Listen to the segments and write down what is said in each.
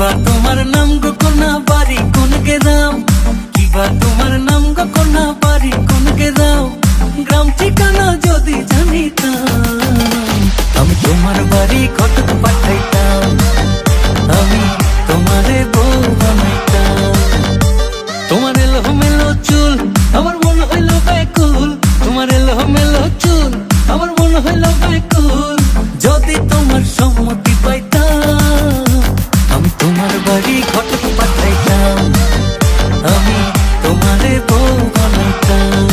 কিবা তোমার নাম গো কোনা বাড়ি কোন গ্রাম, কিবা তোমার নাম গো কোনা বাড়ি কোন গ্রাম, গ্রাম ঠিকানা যদি জানিতাম আমি তোমার বাড়ি ঘটক পাঠাইতাম, আমি তোমারে বউ বানাইতাম। তোমার এলো মেলো চুল আমার মন হইল ব্যাকুল, তোমার এলো মেলো চুল আমার মন হইল ব্যাকুল, যদি তোমার সম্মতি পাইতাম আমি তোমার বাড়ি ঘটক পাঠাইতাম, আমি তোমারে বউ বানাইতাম।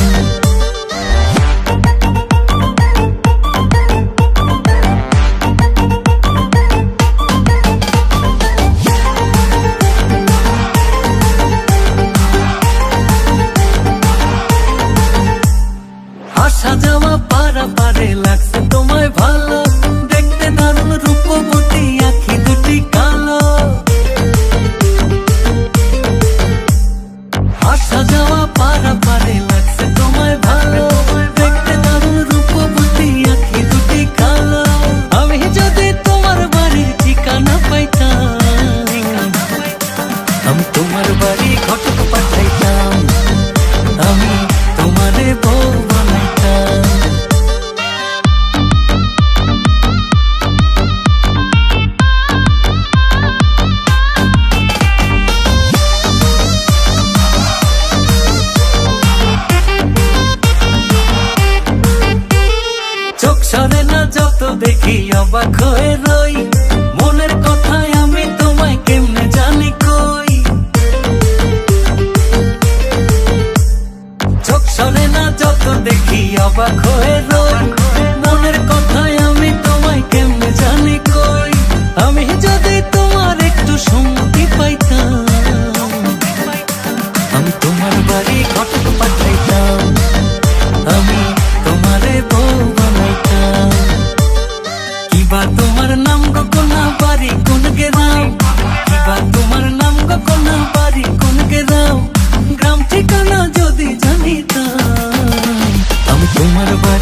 আসা যাওয়া পারা পারে লাগছে তোমায় ভালো, দেখতে দারুণ রূপবতী আখি দুটি কালো। আসা যাওয়া পারা পারে লাগছে তোমায় ভালো, দেখতে দারুণ রূপবতী আখি দুটি কালো। আমি যদি তোমার বাড়ির ঠিকানা পাইতাম আমি তোমার বাড়ি ঘটক পাঠাইতাম, আমি তোমারে বউ বানাইতাম। চোখ সরে না যত দেখি অবাক হয়ে রই, মনের কথায় আমি তোমায় কেমনে জানি কই। চোখ সরে না যত দেখি অবাক হয়ে রই, মনের কথায় আমি তোমায় কেমনে জানি কই। আমি যদি তোমার একটু সম্মতি পাইতাম আমি তোমার বাড়ি ঘটক পাঠাইতাম, আমি তোমারে বউ বানাইতাম। কিবা তোমার নাম গো কোনা বাড়ি কোন গ্রাম, কিবা তোমার নাম গো কোনা বাড়ি কোন গ্রাম, গ্রাম ঠিকানা যদি জানিতাম আমি তোমার বাড়ি